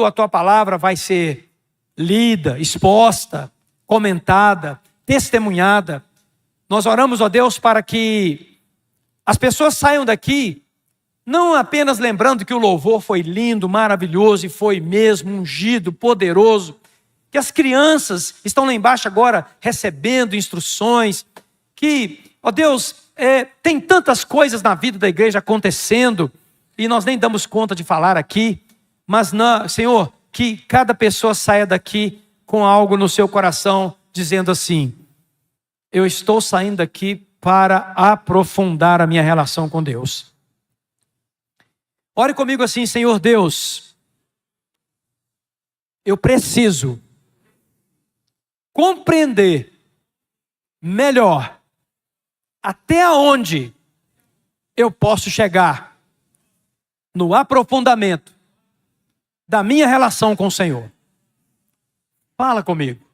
a tua palavra vai ser lida, exposta, comentada, testemunhada. Nós oramos, ó Deus, para que as pessoas saiam daqui não apenas lembrando que o louvor foi lindo, maravilhoso e foi mesmo ungido, poderoso, que as crianças estão lá embaixo agora recebendo instruções, que, ó Deus, tem tantas coisas na vida da igreja acontecendo e nós nem damos conta de falar aqui, mas, não, Senhor, que cada pessoa saia daqui com algo no seu coração, dizendo assim: eu estou saindo daqui para aprofundar a minha relação com Deus. Ore comigo assim: Senhor Deus, eu preciso compreender melhor até onde eu posso chegar no aprofundamento da minha relação com o Senhor. Fala comigo.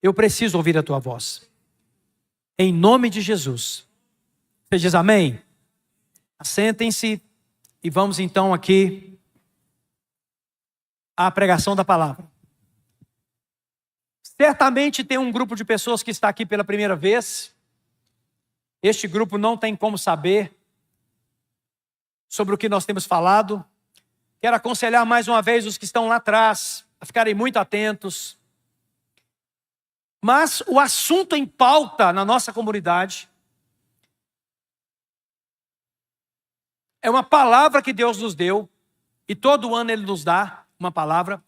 Eu preciso ouvir a tua voz. Em nome de Jesus. Você diz amém? Assentem-se e vamos então aqui à pregação da palavra. Certamente tem um grupo de pessoas que está aqui pela primeira vez. Este grupo não tem como saber sobre o que nós temos falado. Quero aconselhar mais uma vez os que estão lá atrás a ficarem muito atentos. Mas o assunto em pauta na nossa comunidade é uma palavra que Deus nos deu, e todo ano Ele nos dá uma palavra,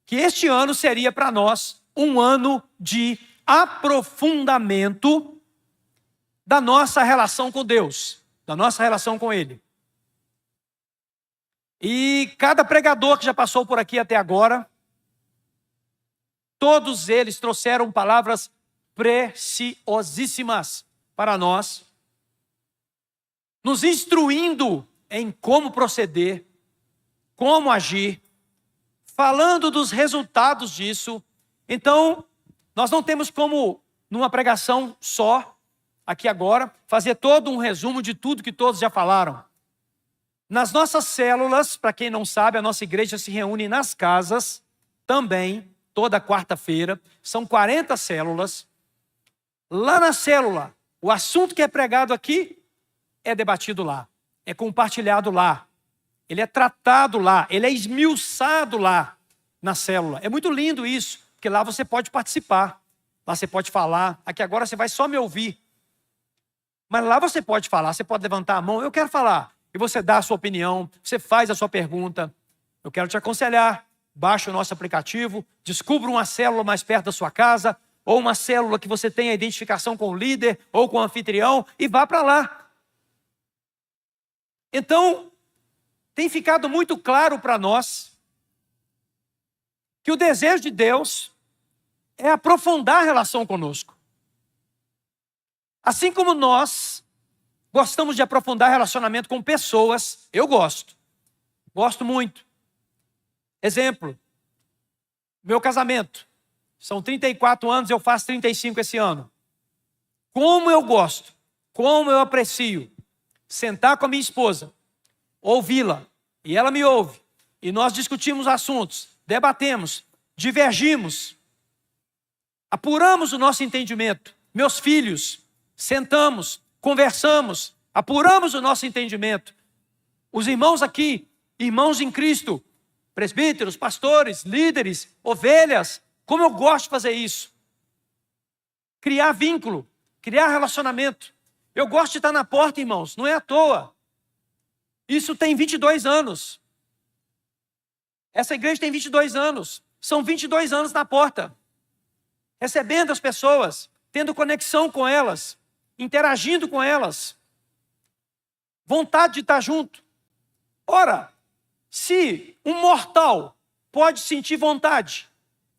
que este ano seria para nós um ano de aprofundamento da nossa relação com Deus, da nossa relação com Ele. E cada pregador que já passou por aqui até agora, todos eles trouxeram palavras preciosíssimas para nós, nos instruindo em como proceder, como agir, falando dos resultados disso. Então, nós não temos como, numa pregação só, aqui agora, fazer todo um resumo de tudo que todos já falaram. Nas nossas células, para quem não sabe, a nossa igreja se reúne nas casas também, toda quarta-feira, são 40 células. Lá na célula, o assunto que é pregado aqui é debatido lá, é compartilhado lá, ele é tratado lá, ele é esmiuçado lá na célula. É muito lindo isso, porque lá você pode participar, lá você pode falar. Aqui agora você vai só me ouvir, mas lá você pode falar, você pode levantar a mão: eu quero falar, e você dá a sua opinião, você faz a sua pergunta. Eu quero te aconselhar: baixe o nosso aplicativo, descubra uma célula mais perto da sua casa, ou uma célula que você tenha identificação com o líder ou com o anfitrião, e vá para lá. Então, tem ficado muito claro para nós que o desejo de Deus é aprofundar a relação conosco. Assim como nós gostamos de aprofundar relacionamento com pessoas, eu gosto muito. Exemplo, meu casamento, são 34 anos, eu faço 35 esse ano. Como eu gosto, como eu aprecio sentar com a minha esposa, ouvi-la, e ela me ouve, e nós discutimos assuntos, debatemos, divergimos, apuramos o nosso entendimento. Meus filhos, sentamos, conversamos, apuramos o nosso entendimento. Os irmãos aqui, irmãos em Cristo, presbíteros, pastores, líderes, ovelhas, como eu gosto de fazer isso. Criar vínculo, criar relacionamento. Eu gosto de estar na porta, irmãos, não é à toa. Isso tem 22 anos. Essa igreja tem 22 anos. São 22 anos na porta, recebendo as pessoas, tendo conexão com elas, interagindo com elas. Vontade de estar junto. Ora, se um mortal pode sentir vontade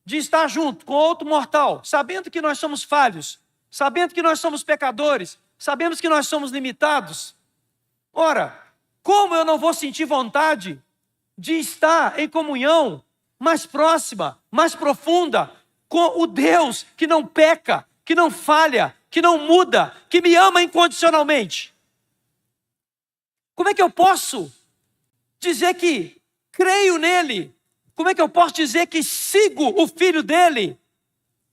de estar junto com outro mortal, sabendo que nós somos falhos, sabendo que nós somos pecadores, sabemos que nós somos limitados, ora, como eu não vou sentir vontade de estar em comunhão mais próxima, mais profunda com o Deus que não peca, que não falha, que não muda, que me ama incondicionalmente? Como é que eu posso dizer que creio nele Como é que eu posso dizer que sigo o filho dele,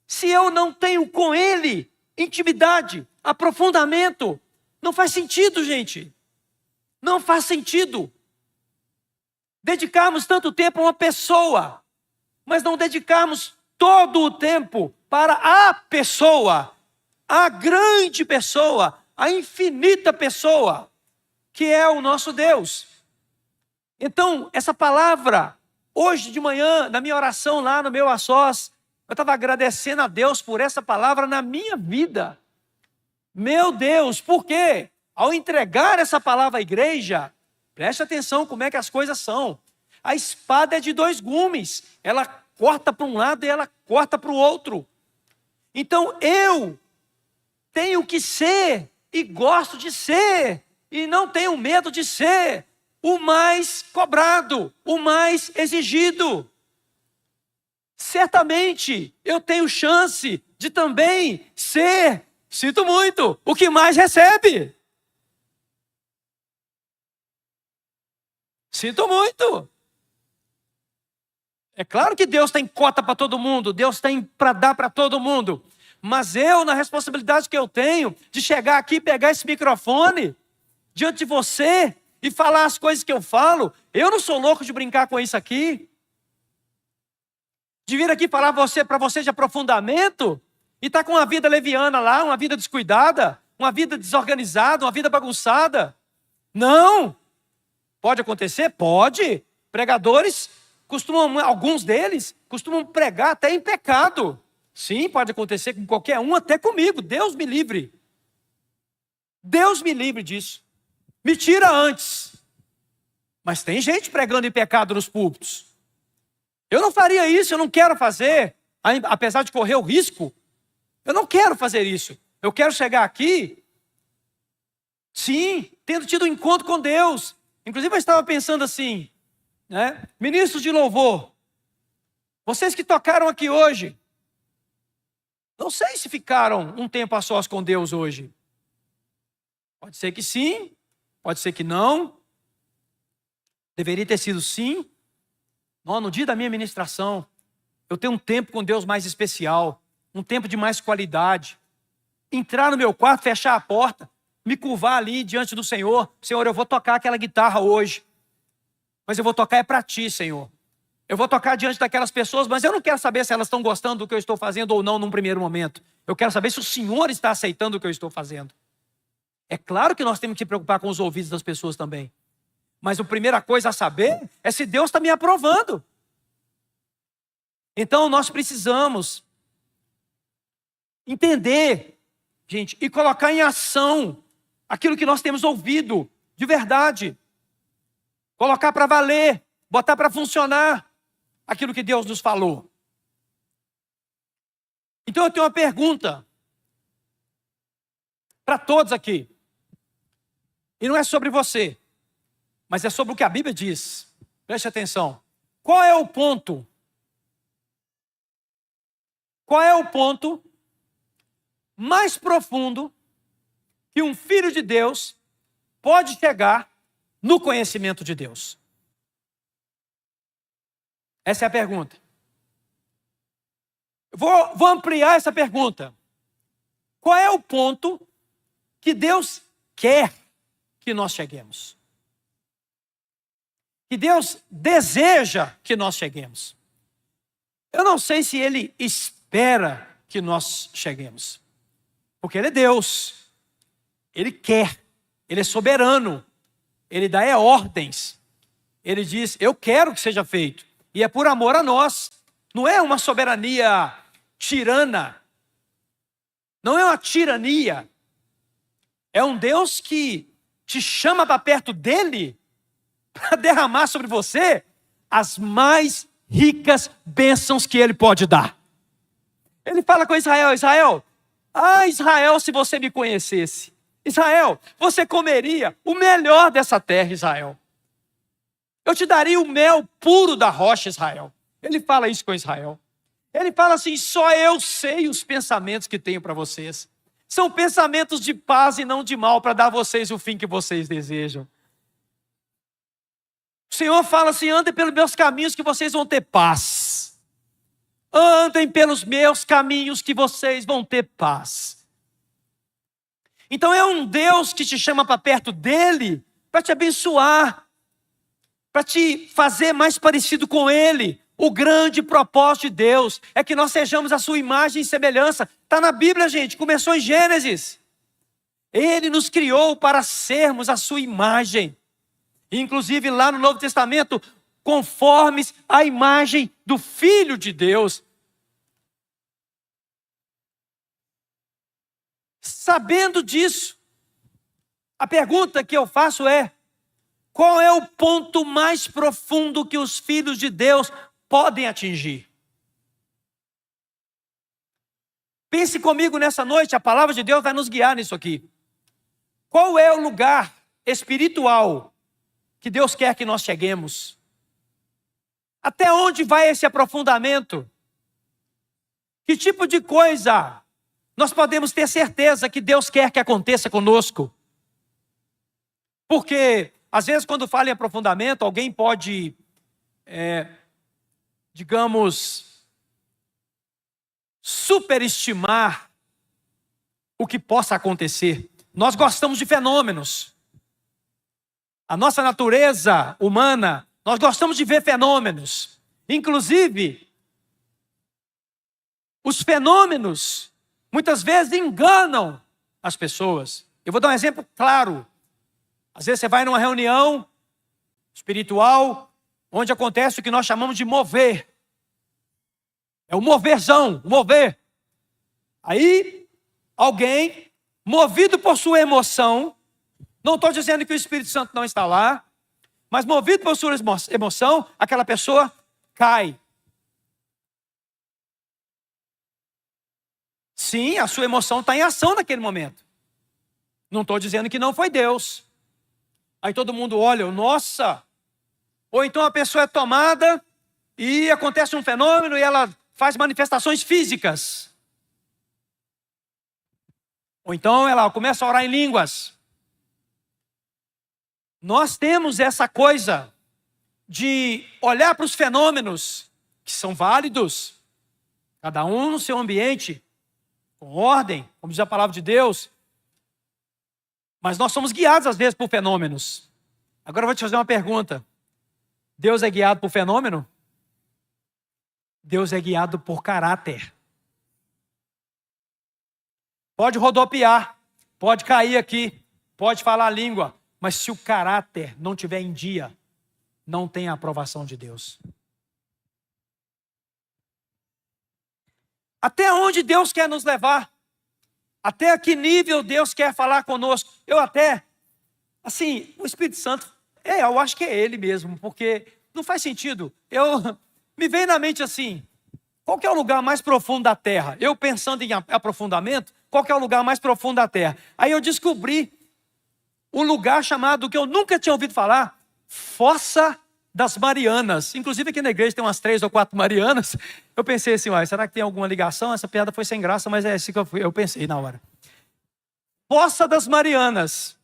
se eu não tenho com ele intimidade, aprofundamento? Não faz sentido, gente. Não faz sentido. Dedicarmos tanto tempo a uma pessoa, mas não dedicarmos todo o tempo para a pessoa, a grande pessoa, a infinita pessoa, que é o nosso Deus. Então, essa palavra, hoje de manhã, na minha oração lá no meu a sós, eu estava agradecendo a Deus por essa palavra na minha vida. Meu Deus, por quê? Ao entregar essa palavra à igreja, preste atenção como é que as coisas são. A espada é de dois gumes, ela corta para um lado e ela corta para o outro. Então eu tenho que ser, e gosto de ser, e não tenho medo de ser o mais cobrado, o mais exigido. Certamente eu tenho chance de também ser, sinto muito, o que mais recebe. Sinto muito. É claro que Deus tem cota para todo mundo, Deus tem para dar para todo mundo. Mas eu, na responsabilidade que eu tenho de chegar aqui, pegar esse microfone diante de você e falar as coisas que eu falo, eu não sou louco de brincar com isso aqui. De vir aqui falar para você de aprofundamento e estar com uma vida leviana lá, uma vida descuidada, uma vida desorganizada, uma vida bagunçada. Não! Pode acontecer? Pode. Pregadores costumam, alguns deles, costumam pregar até em pecado. Sim, pode acontecer com qualquer um, até comigo. Deus me livre. Deus me livre disso. Me tira antes. Mas tem gente pregando em pecado nos púlpitos. Eu não faria isso, eu não quero fazer, apesar de correr o risco. Eu não quero fazer isso. Eu quero chegar aqui, sim, tendo tido um encontro com Deus. Inclusive eu estava pensando assim, né? Ministros de louvor, vocês que tocaram aqui hoje, não sei se ficaram um tempo a sós com Deus hoje. Pode ser que sim, pode ser que não. Deveria ter sido sim. No dia da minha ministração, eu tenho um tempo com Deus mais especial, um tempo de mais qualidade. Entrar no meu quarto, fechar a porta, me curvar ali diante do Senhor. Senhor, eu vou tocar aquela guitarra hoje, mas eu vou tocar é para ti, Senhor. Eu vou tocar diante daquelas pessoas, mas eu não quero saber se elas estão gostando do que eu estou fazendo ou não num primeiro momento. Eu quero saber se o Senhor está aceitando o que eu estou fazendo. É claro que nós temos que se preocupar com os ouvidos das pessoas também. Mas a primeira coisa a saber é se Deus está me aprovando. Então nós precisamos entender, gente, e colocar em ação aquilo que nós temos ouvido de verdade. Colocar para valer, botar para funcionar aquilo que Deus nos falou. Então eu tenho uma pergunta para todos aqui. E não é sobre você, mas é sobre o que a Bíblia diz. Preste atenção. Qual é o ponto? Qual é o ponto mais profundo que um filho de Deus pode chegar no conhecimento de Deus? Essa é a pergunta. Vou ampliar essa pergunta. Qual é o ponto que Deus quer que nós cheguemos? Que Deus deseja que nós cheguemos. Eu não sei se Ele espera que nós cheguemos. Porque Ele é Deus. Ele quer. Ele é soberano. Ele dá ordens. Ele diz, eu quero que seja feito. E é por amor a nós. Não é uma soberania tirana. Não é uma tirania. É um Deus que te chama para perto dele para derramar sobre você as mais ricas bênçãos que ele pode dar. Ele fala com Israel, Israel, Israel, se você me conhecesse. Israel, você comeria o melhor dessa terra, Israel. Eu te daria o mel puro da rocha, Israel. Ele fala isso com Israel. Ele fala assim, só eu sei os pensamentos que tenho para vocês. São pensamentos de paz e não de mal, para dar a vocês o fim que vocês desejam. O Senhor fala assim: andem pelos meus caminhos que vocês vão ter paz. Andem pelos meus caminhos que vocês vão ter paz. Então é um Deus que te chama para perto dele, para te abençoar, para te fazer mais parecido com ele. O grande propósito de Deus é que nós sejamos a sua imagem e semelhança. Está na Bíblia, gente, começou em Gênesis. Ele nos criou para sermos a sua imagem. Inclusive lá no Novo Testamento, conformes à imagem do Filho de Deus. Sabendo disso, a pergunta que eu faço é: qual é o ponto mais profundo que os filhos de Deus podem atingir? Pense comigo nessa noite, a palavra de Deus vai nos guiar nisso aqui. Qual é o lugar espiritual que Deus quer que nós cheguemos? Até onde vai esse aprofundamento? Que tipo de coisa nós podemos ter certeza que Deus quer que aconteça conosco? Porque, às vezes, quando fala em aprofundamento, alguém pode, digamos, superestimar o que possa acontecer. Nós gostamos de fenômenos. A nossa natureza humana, nós gostamos de ver fenômenos. Inclusive, os fenômenos muitas vezes enganam as pessoas. Eu vou dar um exemplo claro. Às vezes você vai numa reunião espiritual, onde acontece o que nós chamamos de mover. É o moverzão, o mover. Aí, alguém, movido por sua emoção, não estou dizendo que o Espírito Santo não está lá, mas movido por sua emoção, aquela pessoa cai. Sim, a sua emoção está em ação naquele momento. Não estou dizendo que não foi Deus. Aí todo mundo olha, nossa. Ou então a pessoa é tomada e acontece um fenômeno e ela faz manifestações físicas. Ou então ela começa a orar em línguas. Nós temos essa coisa de olhar para os fenômenos que são válidos, cada um no seu ambiente, com ordem, como diz a palavra de Deus. Mas nós somos guiados às vezes por fenômenos. Agora eu vou te fazer uma pergunta. Deus é guiado por fenômeno? Deus é guiado por caráter. Pode rodopiar, pode cair aqui, pode falar a língua, mas se o caráter não estiver em dia, não tem a aprovação de Deus. Até onde Deus quer nos levar? Até que nível Deus quer falar conosco? Eu até, assim, o Espírito Santo, eu acho que é Ele mesmo, porque não faz sentido. Me veio na mente assim, qual que é o lugar mais profundo da terra? Eu pensando em aprofundamento, qual que é o lugar mais profundo da terra? Aí eu descobri um lugar chamado, que eu nunca tinha ouvido falar, Fossa das Marianas. Inclusive aqui na igreja tem umas 3 ou 4 Marianas. Eu pensei assim, será que tem alguma ligação? Essa piada foi sem graça, mas é assim que eu pensei na hora. Fossa das Marianas.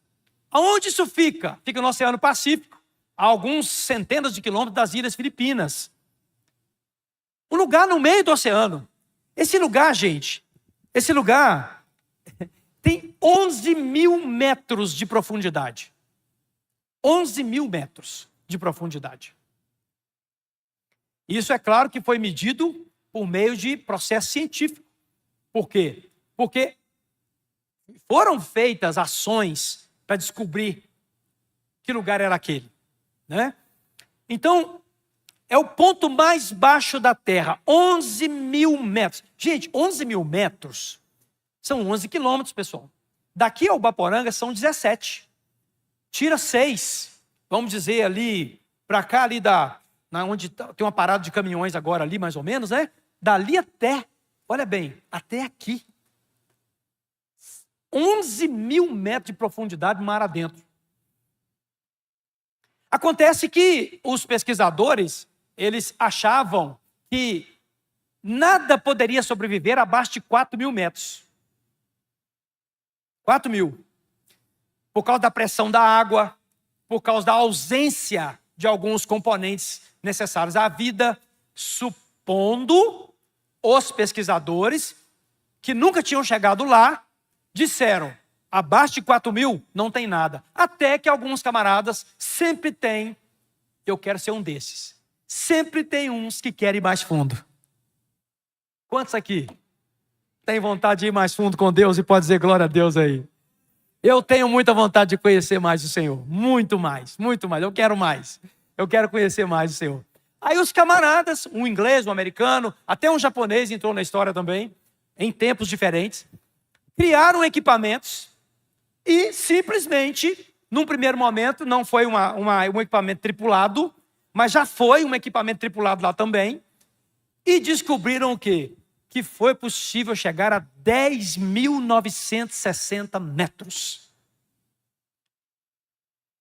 Aonde isso fica? Fica no Oceano Pacífico, a alguns centenas de quilômetros das Ilhas Filipinas. Um lugar no meio do oceano. Esse lugar, gente, tem 11 mil metros de profundidade. 11 mil metros de profundidade. Isso é claro que foi medido por meio de processo científico. Por quê? Porque foram feitas ações para descobrir que lugar era aquele, né? Então, é o ponto mais baixo da Terra, 11 mil metros. Gente, 11 mil metros são 11 quilômetros, pessoal. Daqui ao Ubaporanga são 17. Tira 6, vamos dizer ali, para cá, ali onde tem uma parada de caminhões agora ali, mais ou menos, né? Dali até, olha bem, até aqui. 11 mil metros de profundidade mar adentro. Acontece que os pesquisadores, eles achavam que nada poderia sobreviver abaixo de 4 mil metros. 4 mil. Por causa da pressão da água, por causa da ausência de alguns componentes necessários à vida, supondo os pesquisadores que nunca tinham chegado lá, disseram, abaixo de 4.000 não tem nada. Até que alguns camaradas sempre têm, eu quero ser um desses. Sempre tem uns que querem ir mais fundo. Quantos aqui tem vontade de ir mais fundo com Deus e pode dizer glória a Deus aí? Eu tenho muita vontade de conhecer mais o Senhor. Muito mais, muito mais. Eu quero mais. Eu quero conhecer mais o Senhor. Aí os camaradas, um inglês, um americano, até um japonês entrou na história também, em tempos diferentes, criaram equipamentos e simplesmente, num primeiro momento, não foi um equipamento tripulado, mas já foi um equipamento tripulado lá também, e descobriram o quê? Que foi possível chegar a 10.960 metros.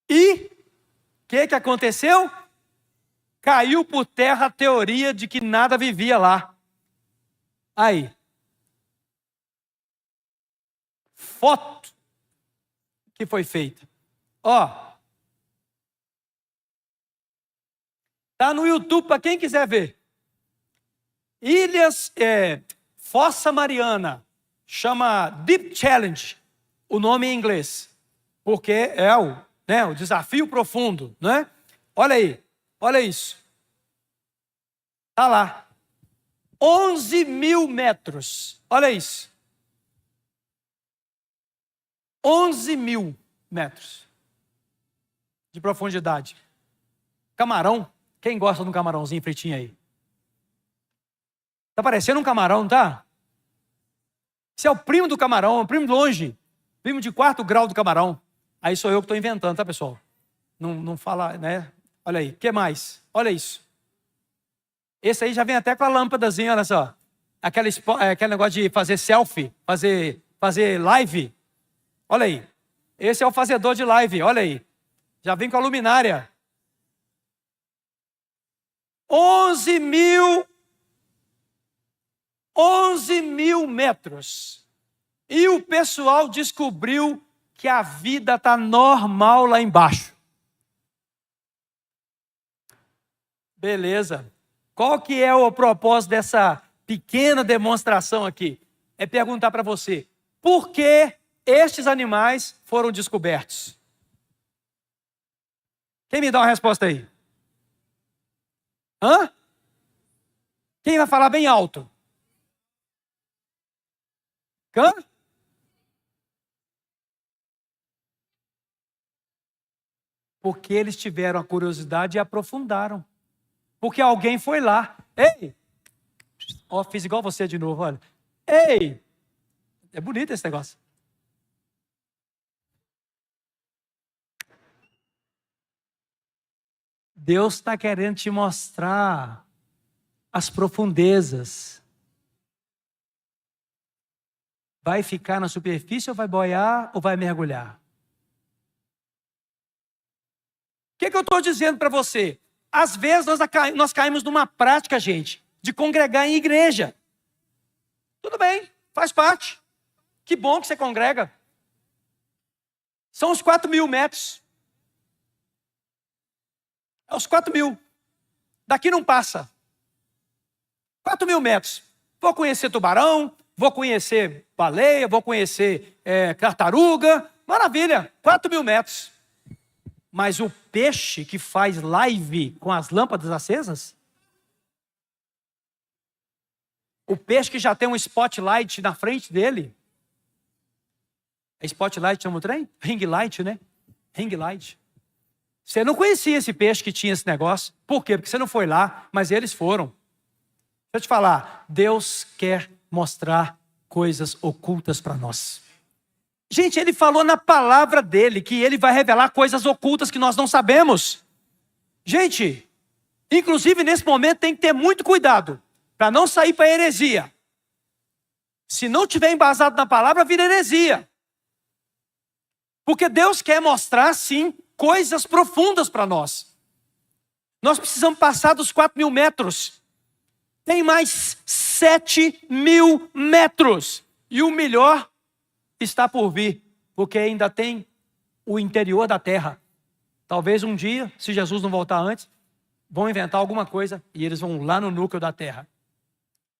E o que aconteceu? Caiu por terra a teoria de que nada vivia lá. Aí. Foto que foi feita. Ó. Tá no YouTube para quem quiser ver. Fossa Mariana, chama Deep Challenge, o nome em inglês, porque é o desafio profundo, né? Olha aí, olha isso. Tá lá, 11.000 metros, olha isso. 11.000 metros de profundidade. Camarão, quem gosta de um camarãozinho fritinho aí? Tá parecendo um camarão, não tá? Esse é o primo do camarão, é o primo de longe. Primo de 4º grau do camarão. Aí sou eu que estou inventando, tá, pessoal? Não fala, né? Olha aí, o que mais? Olha isso. Esse aí já vem até com a lâmpadazinha, olha só. Aquele negócio de fazer selfie, fazer live. Olha aí. Esse é o fazedor de live, olha aí. Já vem com a luminária. 11.000 metros. E o pessoal descobriu que a vida está normal lá embaixo. Beleza. Qual que é o propósito dessa pequena demonstração aqui? É perguntar para você, por que estes animais foram descobertos? Quem me dá uma resposta aí? Hã? Quem vai falar bem alto? Hã? Porque eles tiveram a curiosidade e aprofundaram. Porque alguém foi lá. Ei! Ó, fiz igual você de novo, olha. Ei! É bonito esse negócio. Deus está querendo te mostrar as profundezas. Vai ficar na superfície ou vai boiar ou vai mergulhar? O que eu estou dizendo para você? Às vezes nós caímos numa prática, gente, de congregar em igreja. Tudo bem, faz parte. Que bom que você congrega. São os 4.000 metros. É os 4.000. Daqui não passa. 4.000 metros. Vou conhecer tubarão, vou conhecer baleia, vou conhecer tartaruga. Maravilha, 4.000 metros. Mas o peixe que faz live com as lâmpadas acesas? O peixe que já tem um spotlight na frente dele? É spotlight, chama o trem? Ring light, né? Ring light. Você não conhecia esse peixe que tinha esse negócio. Por quê? Porque você não foi lá, mas eles foram. Deixa eu te falar, Deus quer mostrar coisas ocultas para nós. Gente, ele falou na palavra dele que ele vai revelar coisas ocultas que nós não sabemos. Gente, inclusive nesse momento tem que ter muito cuidado para não sair para heresia. Se não tiver embasado na palavra, vira heresia. Porque Deus quer mostrar, sim, coisas profundas para nós. Nós precisamos passar dos 4.000 metros. Tem mais 7.000 metros. E o melhor está por vir, porque ainda tem o interior da terra. Talvez um dia, se Jesus não voltar antes, vão inventar alguma coisa e eles vão lá no núcleo da Terra.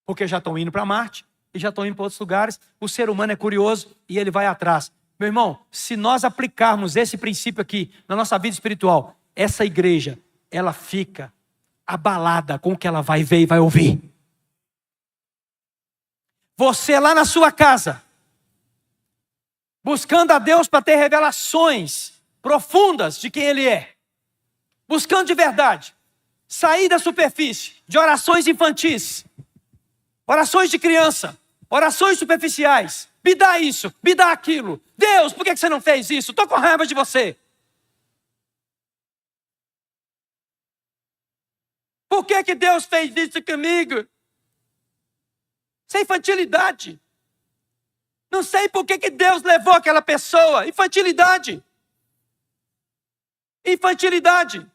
Porque já estão indo para Marte e já estão indo para outros lugares. O ser humano é curioso e ele vai atrás. Meu irmão, se nós aplicarmos esse princípio aqui na nossa vida espiritual, essa igreja, ela fica abalada com o que ela vai ver e vai ouvir. Você lá na sua casa, buscando a Deus para ter revelações profundas de quem Ele é. Buscando de verdade. Sair da superfície de orações infantis. Orações de criança. Orações superficiais. Me dá isso, me dá aquilo. Deus, por que você não fez isso? Estou com raiva de você. Por que Deus fez isso comigo? Isso é infantilidade. Não sei por que Deus levou aquela pessoa. Infantilidade. Infantilidade.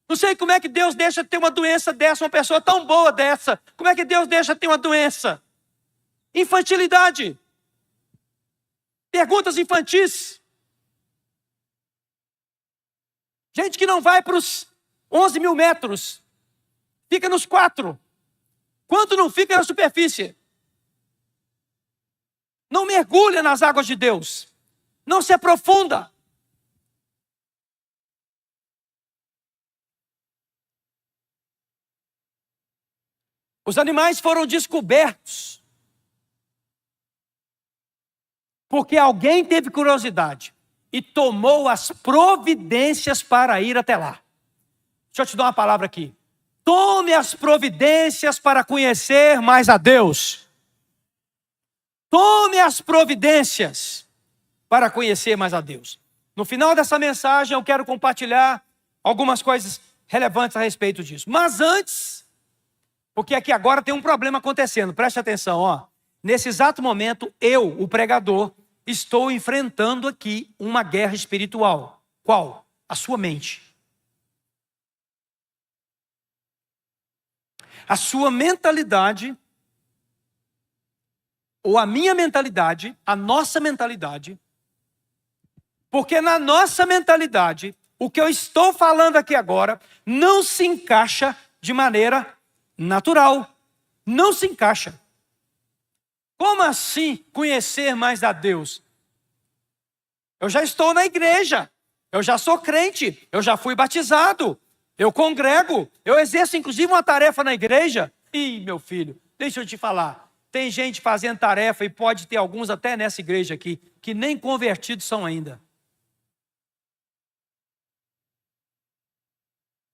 Não sei como é que Deus deixa ter uma doença dessa, uma pessoa tão boa dessa. Como é que Deus deixa ter uma doença? Infantilidade. Perguntas infantis. Gente que não vai para os 11 mil metros. Fica nos 4. Quanto não fica na superfície? Não mergulha nas águas de Deus. Não se aprofunda. Os animais foram descobertos porque alguém teve curiosidade e tomou as providências para ir até lá. Deixa eu te dar uma palavra aqui. Tome as providências para conhecer mais a Deus. Tome as providências para conhecer mais a Deus. No final dessa mensagem eu quero compartilhar algumas coisas relevantes a respeito disso. Mas antes, porque aqui agora tem um problema acontecendo, preste atenção, ó. Nesse exato momento, eu, o pregador, estou enfrentando aqui uma guerra espiritual. Qual? A sua mente. A sua mentalidade, ou a minha mentalidade, a nossa mentalidade, porque na nossa mentalidade, o que eu estou falando aqui agora, não se encaixa de maneira natural. Não se encaixa. Como assim conhecer mais a Deus? Eu já estou na igreja, eu já sou crente, eu já fui batizado, eu congrego, eu exerço inclusive uma tarefa na igreja. Ih, meu filho, deixa eu te falar, tem gente fazendo tarefa e pode ter alguns até nessa igreja aqui, que nem convertidos são ainda.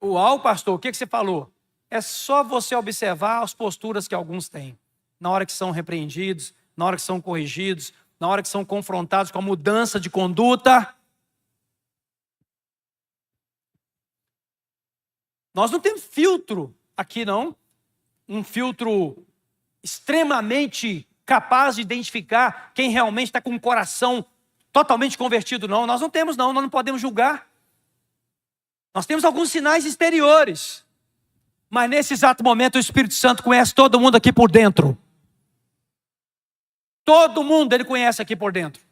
Uau, pastor, o que você falou? É só você observar as posturas que alguns têm. Na hora que são repreendidos, na hora que são corrigidos, na hora que são confrontados com a mudança de conduta. Nós não temos filtro aqui, não. Um filtro extremamente capaz de identificar quem realmente está com o coração totalmente convertido, não. Nós não temos, não. Nós não podemos julgar. Nós temos alguns sinais exteriores. Mas nesse exato momento o Espírito Santo conhece todo mundo aqui por dentro. Todo mundo ele conhece aqui por dentro.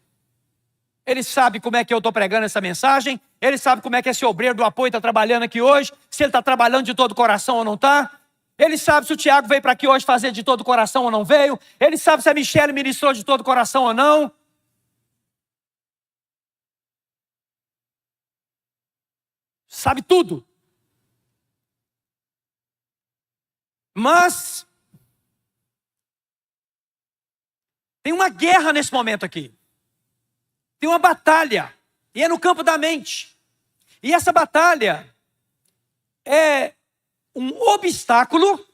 Ele sabe como é que eu estou pregando essa mensagem. Ele sabe como é que esse obreiro do apoio está trabalhando aqui hoje. Se ele está trabalhando de todo o coração ou não está. Ele sabe se o Tiago veio para aqui hoje fazer de todo o coração ou não veio. Ele sabe se a Michele ministrou de todo o coração ou não. Sabe tudo. Mas tem uma guerra nesse momento aqui. Tem uma batalha. E é no campo da mente. E essa batalha é um obstáculo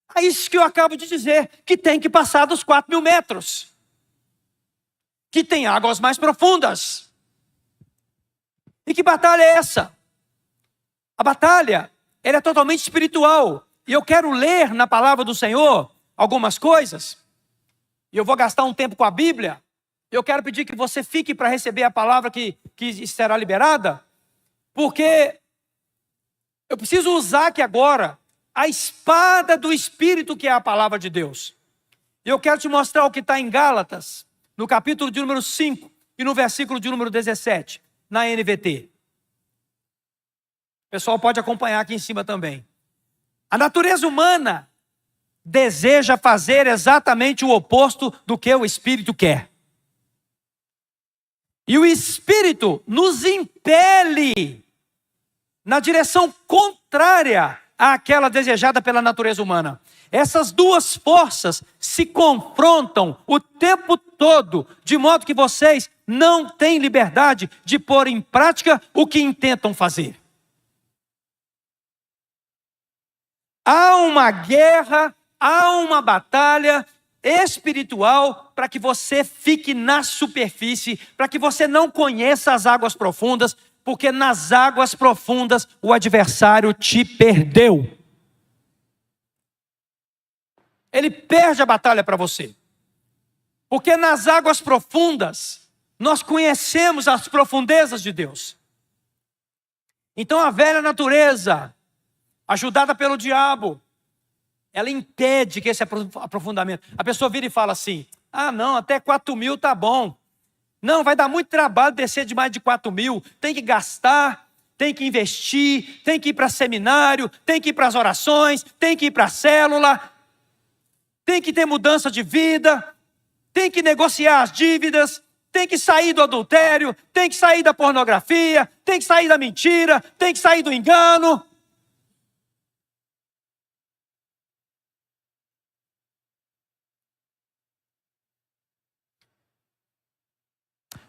a isso que eu acabo de dizer, que tem que passar dos 4.000 metros. Que tem águas mais profundas. E que batalha é essa? A batalha, ela é totalmente espiritual. E eu quero ler na palavra do Senhor algumas coisas. E eu vou gastar um tempo com a Bíblia. Eu quero pedir que você fique para receber a palavra que será liberada. Porque eu preciso usar aqui agora a espada do Espírito, que é a palavra de Deus. E eu quero te mostrar o que está em Gálatas, no capítulo de número 5 e no versículo de número 17. na NVT. O pessoal pode acompanhar aqui em cima também. A natureza humana deseja fazer exatamente o oposto do que o Espírito quer. E o Espírito nos impele na direção contrária àquela desejada pela natureza humana. Essas duas forças se confrontam o tempo todo, de modo que vocês não têm liberdade de pôr em prática o que intentam fazer. Há uma guerra, há uma batalha espiritual para que você fique na superfície, para que você não conheça as águas profundas, porque nas águas profundas o adversário te perdeu. Ele perde a batalha para você. Porque nas águas profundas nós conhecemos as profundezas de Deus. Então a velha natureza, ajudada pelo diabo, ela impede que esse aprofundamento. A pessoa vira e fala assim: ah não, até 4.000 tá bom. Não, vai dar muito trabalho descer de mais de 4.000. Tem que gastar, tem que investir, tem que ir para seminário, tem que ir para as orações, tem que ir para a célula, tem que ter mudança de vida, tem que negociar as dívidas, tem que sair do adultério, tem que sair da pornografia, tem que sair da mentira, tem que sair do engano.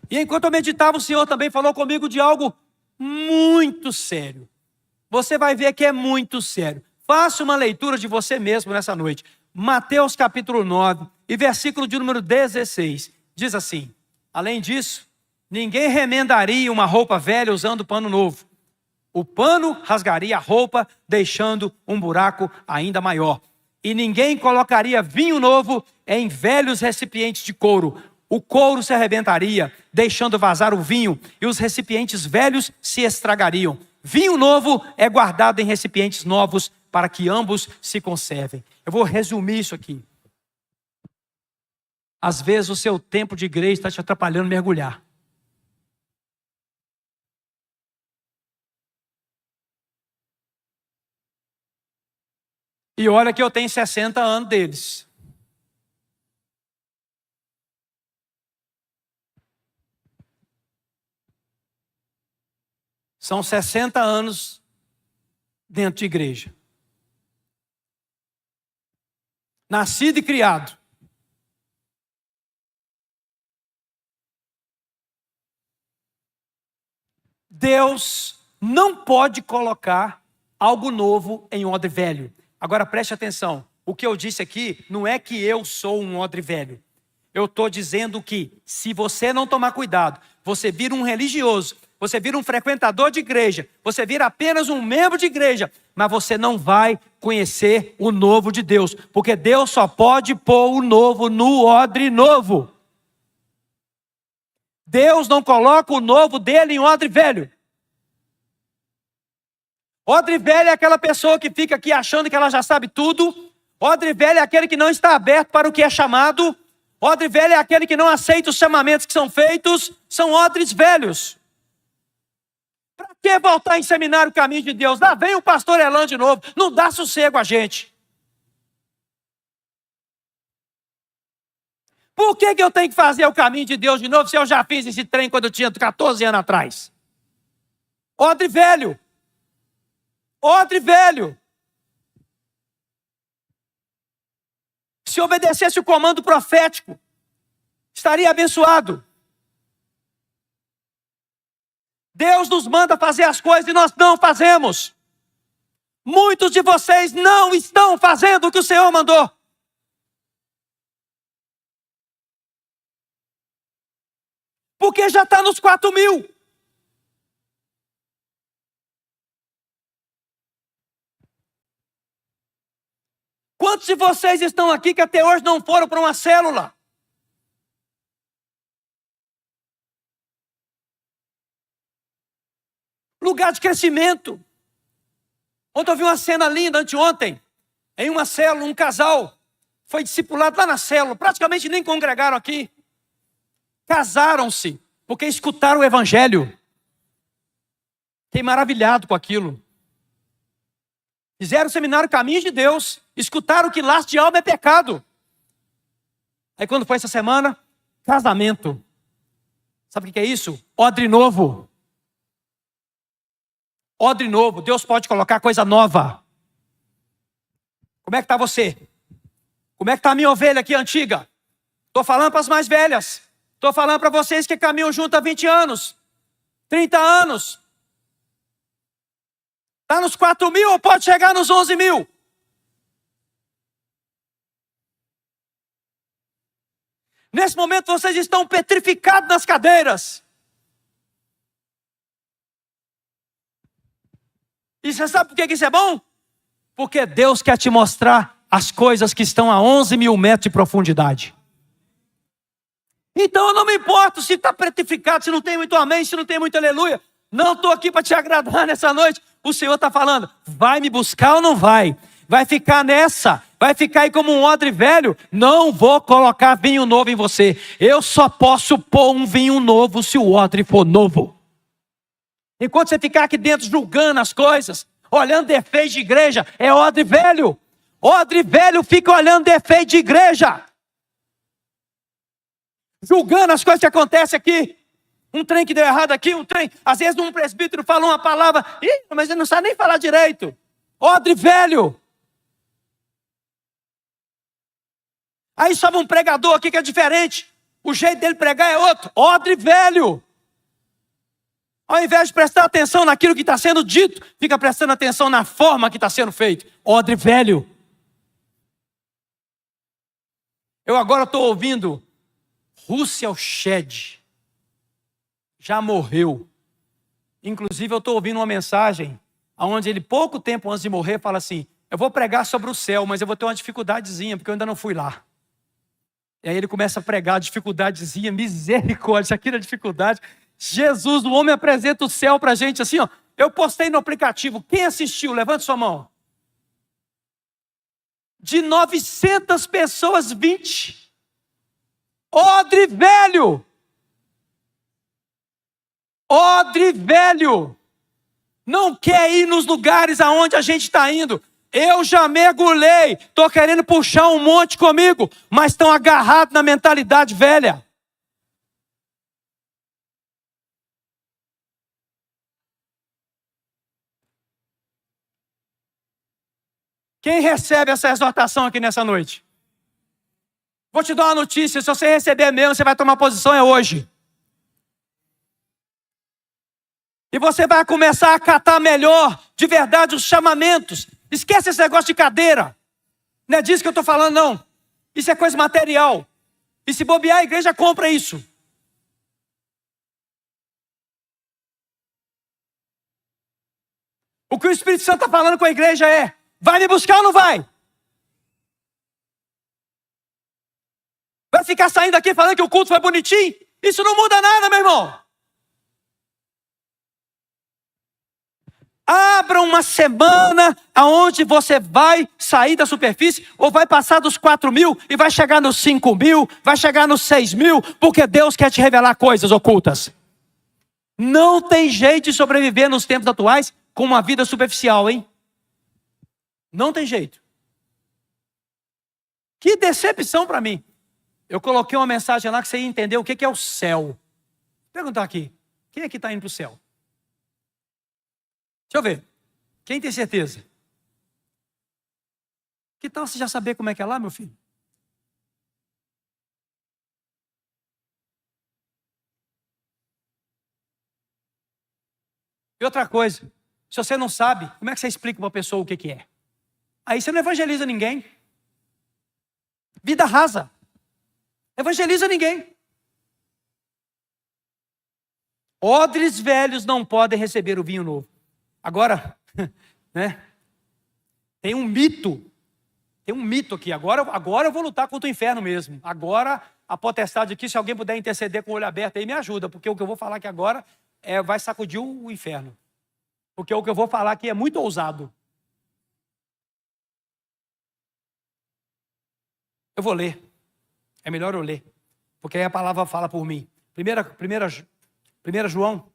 E enquanto eu meditava, o Senhor também falou comigo de algo muito sério. Você vai ver que é muito sério. Faça uma leitura de você mesmo nessa noite. Mateus capítulo 9 e versículo de número 16. Diz assim: além disso, ninguém remendaria uma roupa velha usando pano novo. O pano rasgaria a roupa, deixando um buraco ainda maior. E ninguém colocaria vinho novo em velhos recipientes de couro. O couro se arrebentaria, deixando vazar o vinho, e os recipientes velhos se estragariam. Vinho novo é guardado em recipientes novos, para que ambos se conservem. Eu vou resumir isso aqui. Às vezes o seu tempo de igreja está te atrapalhando a mergulhar. E olha que eu tenho 60 anos deles. São 60 anos dentro de igreja. Nascido e criado. Deus não pode colocar algo novo em odre velho. Agora preste atenção. O que eu disse aqui não é que eu sou um odre velho. Eu estou dizendo que se você não tomar cuidado, você vira um religioso, você vira um frequentador de igreja, você vira apenas um membro de igreja, mas você não vai conhecer o novo de Deus, porque Deus só pode pôr o novo no odre novo. Deus não coloca o novo dele em odre velho. Odre velho é aquela pessoa que fica aqui achando que ela já sabe tudo. Odre velho é aquele que não está aberto para o que é chamado. Odre velho é aquele que não aceita os chamamentos que são feitos. São odres velhos. Para que voltar em seminário o caminho de Deus? Lá vem o pastor Elan de novo. Não dá sossego a gente. Por que eu tenho que fazer o caminho de Deus de novo se eu já fiz esse trem quando eu tinha 14 anos atrás? Odre velho. Odre velho. Se obedecesse o comando profético, estaria abençoado. Deus nos manda fazer as coisas e nós não fazemos. Muitos de vocês não estão fazendo o que o Senhor mandou. Porque já está nos 4.000. Quantos de vocês estão aqui que até hoje não foram para uma célula? Lugar de crescimento. Ontem eu vi uma cena linda, anteontem, em uma célula, um casal foi discipulado lá na célula, praticamente nem congregaram aqui. Casaram-se, porque escutaram o evangelho. Fiquei maravilhado com aquilo. Fizeram o seminário Caminhos de Deus, escutaram que laço de alma é pecado. Aí quando foi essa semana, casamento. Sabe o que é isso? Odre novo. Odre novo, Deus pode colocar coisa nova. Como é que está você? Como é que está a minha ovelha aqui antiga? Estou falando para as mais velhas. Estou falando para vocês que caminham junto há 20 anos, 30 anos. Está nos 4.000 ou pode chegar nos 11.000? Nesse momento vocês estão petrificados nas cadeiras. E você sabe por que isso é bom? Porque Deus quer te mostrar as coisas que estão a 11.000 metros de profundidade. Então eu não me importo se está petrificado, se não tem muito amém, se não tem muito aleluia. Não estou aqui para te agradar nessa noite. O Senhor está falando, vai me buscar ou não vai? Vai ficar nessa? Vai ficar aí como um odre velho? Não vou colocar vinho novo em você. Eu só posso pôr um vinho novo se o odre for novo. Enquanto você ficar aqui dentro julgando as coisas, olhando defeito de igreja, é odre velho. Odre velho fica olhando defeito de igreja. Julgando as coisas que acontecem aqui. Um trem que deu errado aqui, um trem. Às vezes um presbítero fala uma palavra, mas ele não sabe nem falar direito. Odre velho. Aí sobe um pregador aqui que é diferente. O jeito dele pregar é outro. Odre velho. Ao invés de prestar atenção naquilo que está sendo dito, fica prestando atenção na forma que está sendo feito. Odre velho. Eu agora estou ouvindo Russell Shedd. Já morreu. Inclusive eu estou ouvindo uma mensagem onde ele, pouco tempo antes de morrer, fala assim, eu vou pregar sobre o céu, mas eu vou ter uma dificuldadezinha, porque eu ainda não fui lá. E aí ele começa a pregar, dificuldadezinha, misericórdia, isso aqui é dificuldade. Jesus, o homem apresenta o céu para a gente assim, ó. Eu postei no aplicativo, quem assistiu? Levante sua mão. De 900 pessoas, 20. Odre velho. Odre velho. Não quer ir nos lugares aonde a gente está indo. Eu já mergulhei, estou querendo puxar um monte comigo, mas estão agarrados na mentalidade velha. Quem recebe essa exortação aqui nessa noite? Vou te dar uma notícia, se você receber mesmo, você vai tomar posição, é hoje. E você vai começar a acatar melhor, de verdade, os chamamentos. Esquece esse negócio de cadeira. Não é disso que eu estou falando, não. Isso é coisa material. E se bobear, a igreja compra isso. O que o Espírito Santo está falando com a igreja é, vai me buscar ou não vai? Vai ficar saindo daqui falando que o culto foi bonitinho? Isso não muda nada, meu irmão. Abra uma semana aonde você vai sair da superfície ou vai passar dos 4.000 e vai chegar nos 5.000, vai chegar nos 6.000, porque Deus quer te revelar coisas ocultas. Não tem jeito de sobreviver nos tempos atuais com uma vida superficial, hein? Não tem jeito. Que decepção para mim. Eu coloquei uma mensagem lá que você ia entender o que é o céu. Vou perguntar aqui, quem aqui está indo para o céu? Deixa eu ver. Quem tem certeza? Que tal você já saber como é que é lá, meu filho? E outra coisa, se você não sabe, como é que você explica para uma pessoa o que é? Aí você não evangeliza ninguém. Vida rasa. Evangeliza ninguém. Odres velhos não podem receber o vinho novo. Agora, né? Tem um mito aqui. Agora eu vou lutar contra o inferno mesmo. Agora, a potestade aqui, se alguém puder interceder com o olho aberto aí, me ajuda. Porque o que eu vou falar aqui agora vai sacudir o inferno. Porque o que eu vou falar aqui é muito ousado. Eu vou ler. É melhor eu ler. Porque aí a palavra fala por mim. 1 João,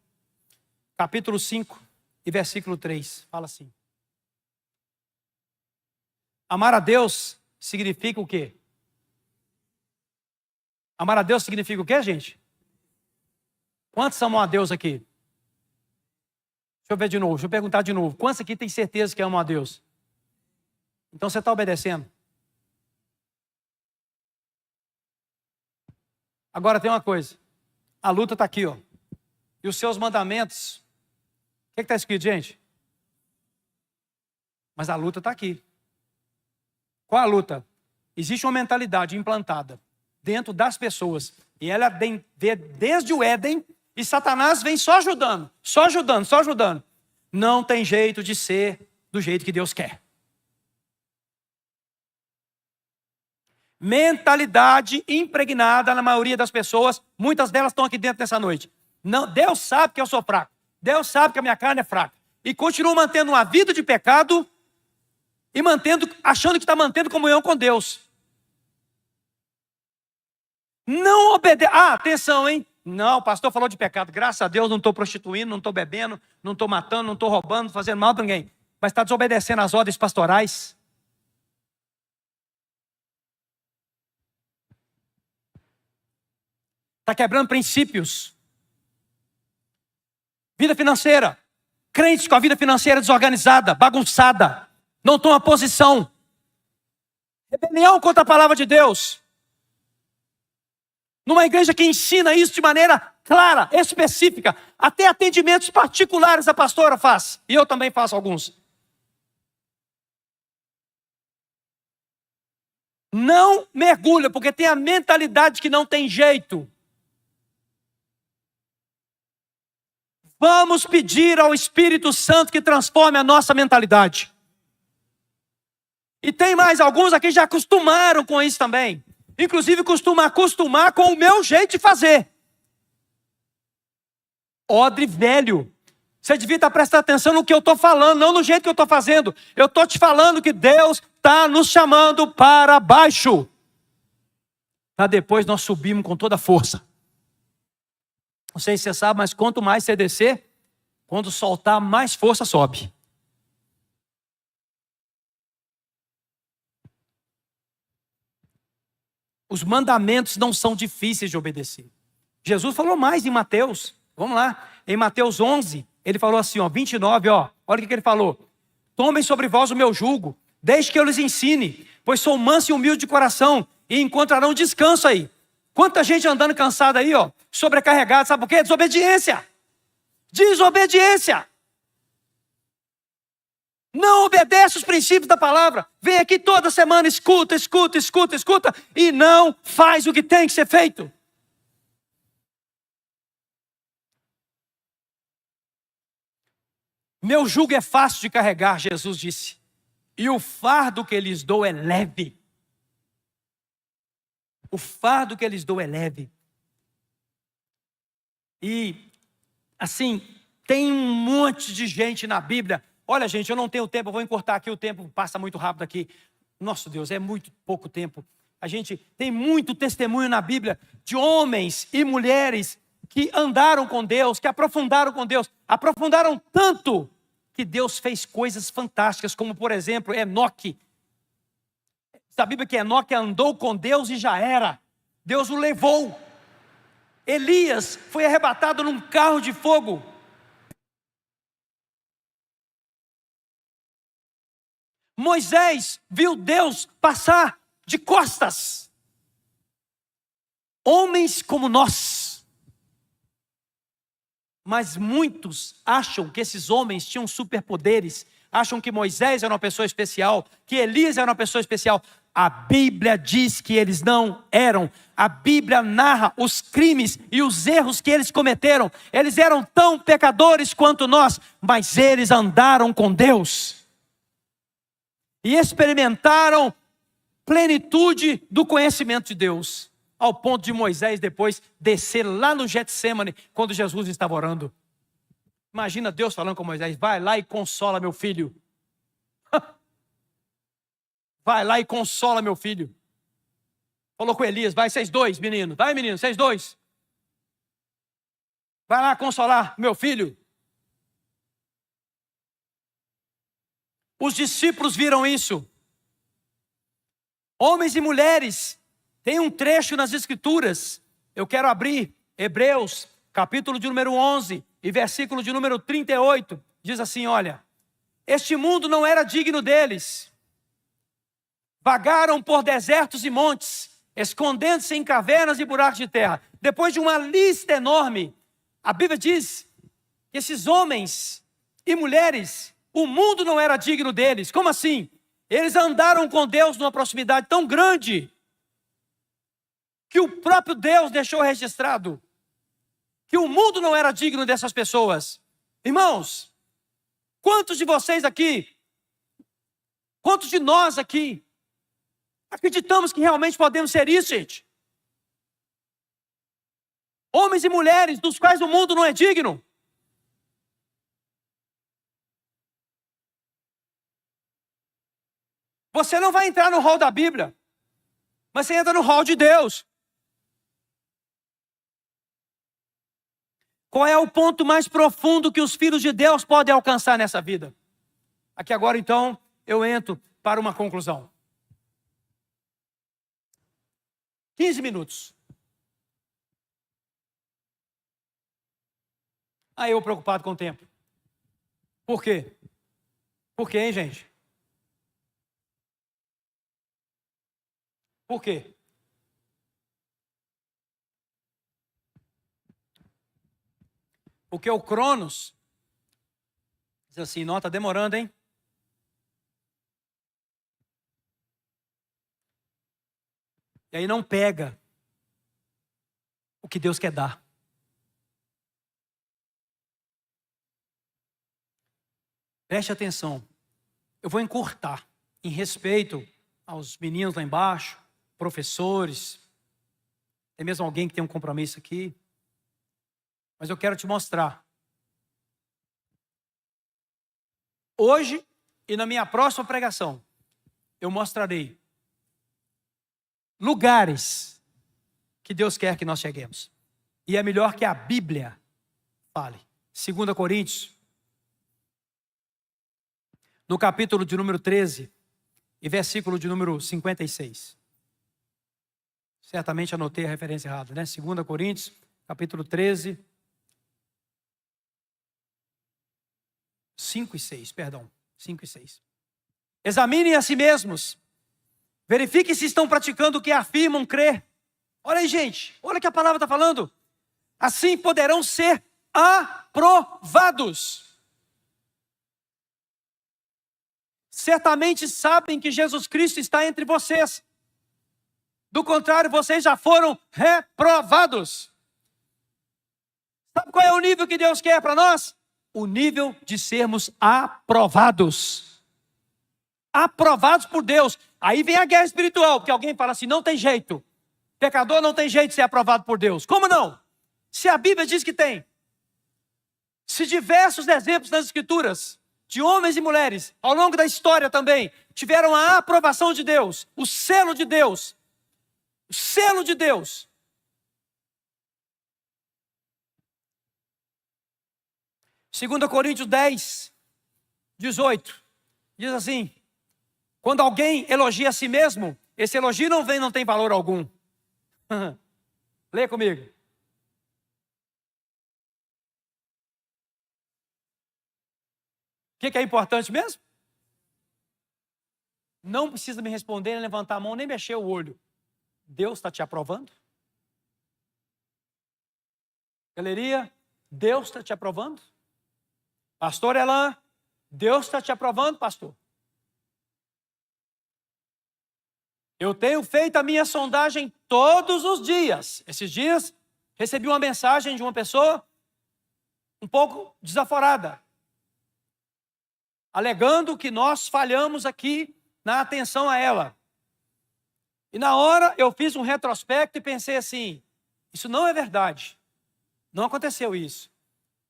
capítulo 5. e versículo 3. Fala assim. Amar a Deus significa o quê? Amar a Deus significa o quê, gente? Quantos amam a Deus aqui? Deixa eu ver de novo, deixa eu perguntar de novo. Quantos aqui têm certeza que amam a Deus? Então você está obedecendo? Agora tem uma coisa. A luta está aqui, ó. E os seus mandamentos. O que está escrito, gente? Mas a luta está aqui. Qual a luta? Existe uma mentalidade implantada dentro das pessoas. E ela vem desde o Éden. E Satanás vem só ajudando. Só ajudando, só ajudando. Não tem jeito de ser do jeito que Deus quer. Mentalidade impregnada na maioria das pessoas. Muitas delas estão aqui dentro nessa noite. Não, Deus sabe que eu sou fraco. Deus sabe que a minha carne é fraca. E continua mantendo uma vida de pecado e achando que está mantendo comunhão com Deus. Não obedece. Ah, atenção, hein? Não, o pastor falou de pecado. Graças a Deus não estou prostituindo, não estou bebendo, não estou matando, não estou roubando, não fazendo mal para ninguém. Mas está desobedecendo às ordens pastorais. Está quebrando princípios. Vida financeira. Crentes com a vida financeira desorganizada, bagunçada. Não toma posição. Rebelião contra a palavra de Deus. Numa igreja que ensina isso de maneira clara, específica. Até atendimentos particulares a pastora faz. E eu também faço alguns. Não mergulha, porque tem a mentalidade que não tem jeito. Vamos pedir ao Espírito Santo que transforme a nossa mentalidade. E tem mais, alguns aqui já acostumaram com isso também. Inclusive acostumar com o meu jeito de fazer. Odre velho. Você devia estar prestando atenção no que eu estou falando, não no jeito que eu estou fazendo. Eu estou te falando que Deus está nos chamando para baixo. Para depois nós subirmos com toda a força. Não sei se você sabe, mas quanto mais você descer, quando soltar, mais força sobe. Os mandamentos não são difíceis de obedecer. Jesus falou mais em Mateus. Vamos lá. Em Mateus 11, ele falou assim, 29, olha o que ele falou. Tomem sobre vós o meu jugo, deixe que eu lhes ensine, pois sou manso e humilde de coração, e encontrarão descanso aí. Quanta gente andando cansada aí, sobrecarregada, sabe por quê? Desobediência. Desobediência. Não obedece os princípios da palavra. Vem aqui toda semana, escuta, e não faz o que tem que ser feito. Meu jugo é fácil de carregar, Jesus disse, e o fardo que lhes dou é leve. O fardo que lhes dou é leve. E, assim, tem um monte de gente na Bíblia. Olha, gente, eu não tenho tempo, eu vou encurtar aqui, o tempo passa muito rápido aqui. Nossa Deus, é muito pouco tempo. A gente tem muito testemunho na Bíblia de homens e mulheres que andaram com Deus, que aprofundaram com Deus. Aprofundaram tanto que Deus fez coisas fantásticas, como, por exemplo, Enoque. A Bíblia que Enoque andou com Deus e já era. Deus o levou. Elias foi arrebatado num carro de fogo. Moisés viu Deus passar de costas. Homens como nós. Mas muitos acham que esses homens tinham superpoderes. Acham que Moisés era uma pessoa especial, que Elias era uma pessoa especial. A Bíblia diz que eles não eram. A Bíblia narra os crimes e os erros que eles cometeram. Eles eram tão pecadores quanto nós, mas eles andaram com Deus. E experimentaram plenitude do conhecimento de Deus. Ao ponto de Moisés depois descer lá no Getsêmani, quando Jesus estava orando. Imagina Deus falando com Moisés, vai lá e consola meu filho. Vai lá e consola meu filho. Falou com Elias, vai vocês dois, menino. Vai, menino, vocês dois. Vai lá consolar meu filho. Os discípulos viram isso. Homens e mulheres, tem um trecho nas Escrituras, eu quero abrir, Hebreus, capítulo de número 11 e versículo de número 38, diz assim, olha, este mundo não era digno deles, vagaram por desertos e montes, escondendo-se em cavernas e buracos de terra. Depois de uma lista enorme, a Bíblia diz que esses homens e mulheres, o mundo não era digno deles. Como assim? Eles andaram com Deus numa proximidade tão grande que o próprio Deus deixou registrado que o mundo não era digno dessas pessoas. Irmãos, quantos de vocês aqui, quantos de nós aqui, acreditamos que realmente podemos ser isso, gente? Homens e mulheres dos quais o mundo não é digno. Você não vai entrar no hall da Bíblia, mas você entra no hall de Deus. Qual é o ponto mais profundo que os filhos de Deus podem alcançar nessa vida? Aqui agora, então, eu entro para uma conclusão. 15 minutos. Aí eu preocupado com o tempo. Por quê? Por quê, hein, gente? Por quê? Porque o Cronos diz assim, não, está demorando, hein? E aí não pega o que Deus quer dar. Preste atenção. Eu vou encurtar em respeito aos meninos lá embaixo, professores, tem mesmo alguém que tem um compromisso aqui. Mas eu quero te mostrar. Hoje e na minha próxima pregação, eu mostrarei lugares que Deus quer que nós cheguemos. E é melhor que a Bíblia fale. 2 Coríntios, no capítulo de número 13 e versículo de número 56. Certamente anotei a referência errada, né? 2 Coríntios, capítulo 13, 5 e 6, perdão, 5 e 6. Examinem a si mesmos, verifiquem se estão praticando o que afirmam crer. Olha aí, gente, olha o que a palavra está falando. Assim poderão ser aprovados. Certamente sabem que Jesus Cristo está entre vocês. Do contrário, vocês já foram reprovados. Sabe qual é o nível que Deus quer para nós? O nível de sermos aprovados. Aprovados por Deus. Aí vem a guerra espiritual, porque alguém fala assim, não tem jeito. Pecador não tem jeito de ser aprovado por Deus. Como não? Se a Bíblia diz que tem. Se diversos exemplos nas Escrituras, de homens e mulheres, ao longo da história também, tiveram a aprovação de Deus, o selo de Deus. O selo de Deus. Segunda Coríntios 10, 18, diz assim, quando alguém elogia a si mesmo, esse elogio não tem valor algum. Lê comigo. O que é importante mesmo? Não precisa me responder, nem levantar a mão, nem mexer o olho. Deus está te aprovando? Galeria, Deus está te aprovando? Pastor Elan, Deus está te aprovando, pastor? Eu tenho feito a minha sondagem todos os dias. Esses dias, recebi uma mensagem de uma pessoa um pouco desaforada, alegando que nós falhamos aqui na atenção a ela. E na hora eu fiz um retrospecto e pensei assim, isso não é verdade. Não aconteceu isso.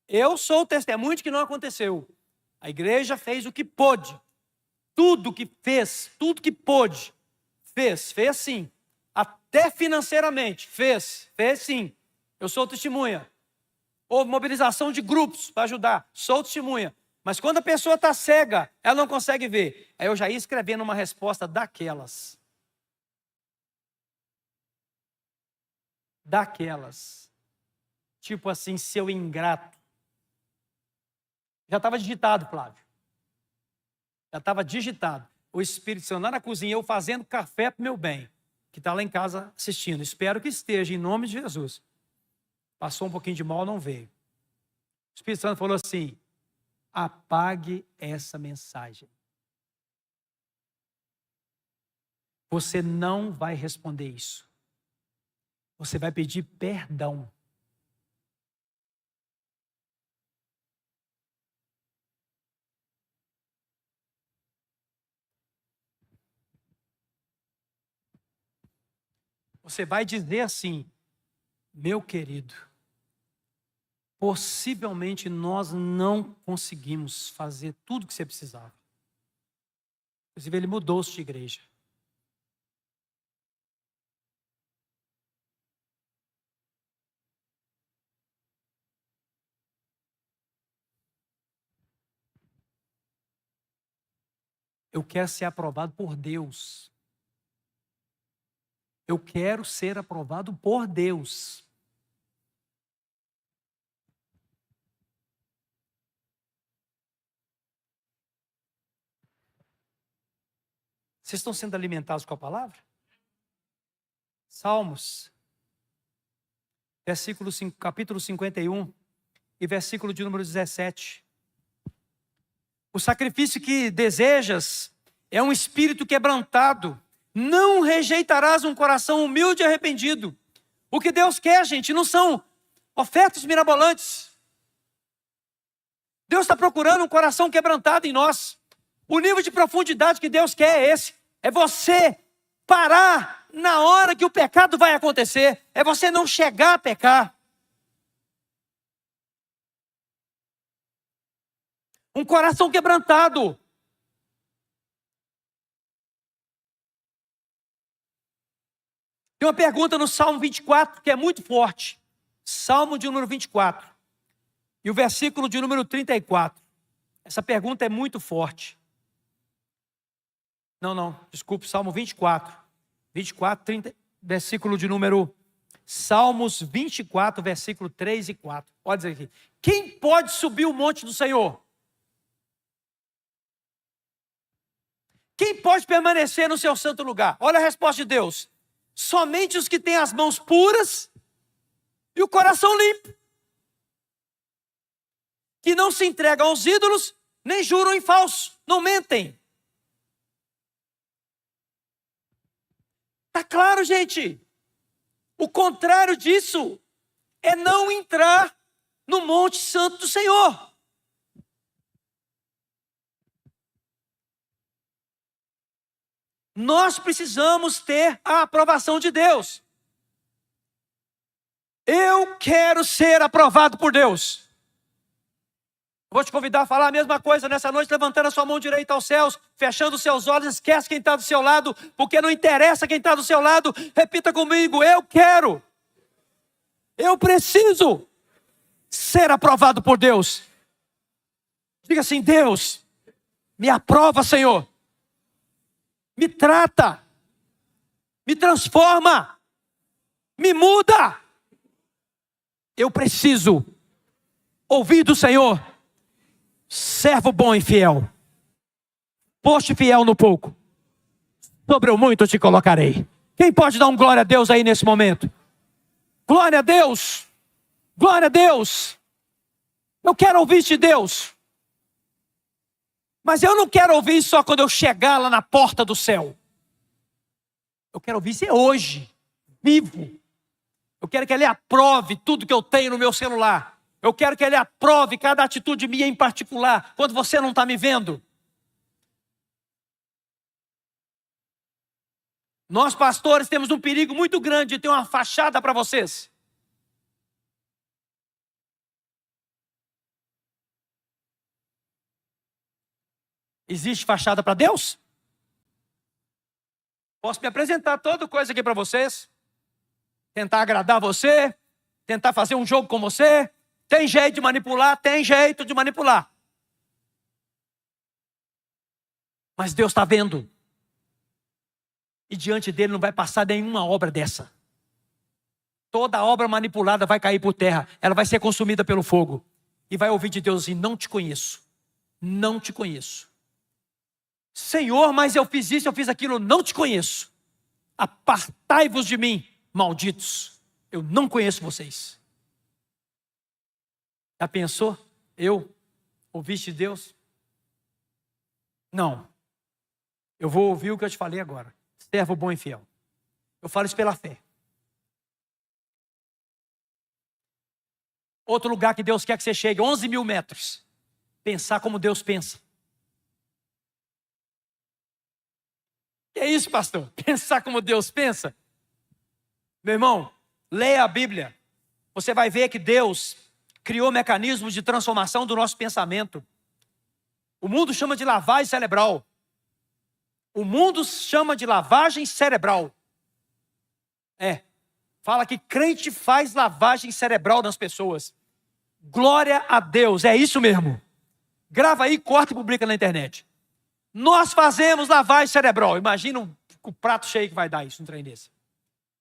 Eu sou o testemunho de que não aconteceu. A igreja fez o que pôde. Tudo que fez, tudo que pôde, fez sim. Até financeiramente, fez sim. Eu sou testemunha. Houve mobilização de grupos para ajudar, sou testemunha. Mas quando a pessoa está cega, ela não consegue ver. Aí eu já ia escrevendo uma resposta daquelas. Tipo assim, seu ingrato. Já estava digitado, Flávio. Já estava digitado. O Espírito Santo lá na cozinha, eu fazendo café para o meu bem, que está lá em casa assistindo. Espero que esteja, em nome de Jesus. Passou um pouquinho de mal, não veio. O Espírito Santo falou assim: apague essa mensagem. Você não vai responder isso. Você vai pedir perdão. Você vai dizer assim: meu querido, possivelmente nós não conseguimos fazer tudo o que você precisava. Inclusive, ele mudou-se de igreja. Eu quero ser aprovado por Deus. Eu quero ser aprovado por Deus. Vocês estão sendo alimentados com a palavra? Salmos, capítulo 51 e versículo de número 17. O sacrifício que desejas é um espírito quebrantado. Não rejeitarás um coração humilde e arrependido. O que Deus quer, gente, não são ofertas mirabolantes. Deus está procurando um coração quebrantado em nós. O nível de profundidade que Deus quer é esse. É você parar na hora que o pecado vai acontecer. É você não chegar a pecar. Um coração quebrantado. Tem uma pergunta no Salmo 24 que é muito forte. Salmo de número 24. E o versículo de número 34. Essa pergunta é muito forte. Desculpe, Salmo 24. 24, 30, versículo de número... Salmos 24, versículo 3 e 4. Olha isso aqui. Quem pode subir o monte do Senhor? Quem pode permanecer no seu santo lugar? Olha a resposta de Deus. Somente os que têm as mãos puras e o coração limpo, que não se entregam aos ídolos, nem juram em falso, não mentem. Tá claro, gente? O contrário disso é não entrar no monte santo do Senhor. Nós precisamos ter a aprovação de Deus. Eu quero ser aprovado por Deus. Vou te convidar a falar a mesma coisa nessa noite, levantando a sua mão direita aos céus, fechando os seus olhos, esquece quem está do seu lado, porque não interessa quem está do seu lado. Repita comigo: eu quero, eu preciso ser aprovado por Deus. Diga assim: Deus, me aprova, Senhor. Me trata, me transforma, me muda. Eu preciso ouvir do Senhor: servo bom e fiel, foste fiel no pouco, sobre o muito te colocarei. Quem pode dar um glória a Deus aí nesse momento? Glória a Deus, glória a Deus. Eu quero ouvir de Deus. Mas eu não quero ouvir só quando eu chegar lá na porta do céu. Eu quero ouvir isso hoje, vivo. Eu quero que Ele aprove tudo que eu tenho no meu celular. Eu quero que Ele aprove cada atitude minha em particular, quando você não está me vendo. Nós, pastores, temos um perigo muito grande de ter uma fachada para vocês. Existe fachada para Deus? Posso me apresentar toda coisa aqui para vocês, tentar agradar você, tentar fazer um jogo com você. Tem jeito de manipular? Tem jeito de manipular. Mas Deus está vendo. E diante dele não vai passar nenhuma obra dessa. Toda obra manipulada vai cair por terra. Ela vai ser consumida pelo fogo. E vai ouvir de Deus assim: não te conheço. Não te conheço. Senhor, mas eu fiz isso, eu fiz aquilo. Não te conheço. Apartai-vos de mim, malditos. Eu não conheço vocês. Já pensou? Ouviste Deus? Não. Eu vou ouvir o que eu te falei agora. Servo bom e fiel. Eu falo isso pela fé. Outro lugar que Deus quer que você chegue, 11 mil metros. Pensar como Deus pensa. Que é isso, pastor? Pensar como Deus pensa? Meu irmão, leia a Bíblia. Você vai ver que Deus criou mecanismos de transformação do nosso pensamento. O mundo chama de lavagem cerebral. O mundo chama de lavagem cerebral. Fala que crente faz lavagem cerebral nas pessoas. Glória a Deus, é isso mesmo. Grava aí, corta e publica na internet. Nós fazemos lavagem cerebral. Imagina o prato cheio que vai dar isso, um trem desse.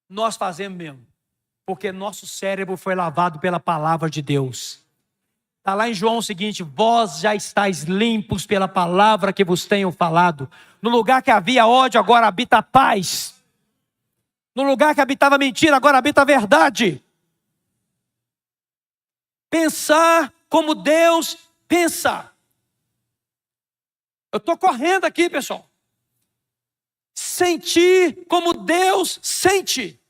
Nós fazemos mesmo. Porque nosso cérebro foi lavado pela palavra de Deus. Está lá em João o seguinte: vós já estáis limpos pela palavra que vos tenho falado. No lugar que havia ódio, agora habita a paz. No lugar que habitava mentira, agora habita a verdade. Pensar como Deus pensa. Eu estou correndo aqui, pessoal. Sentir como Deus sente.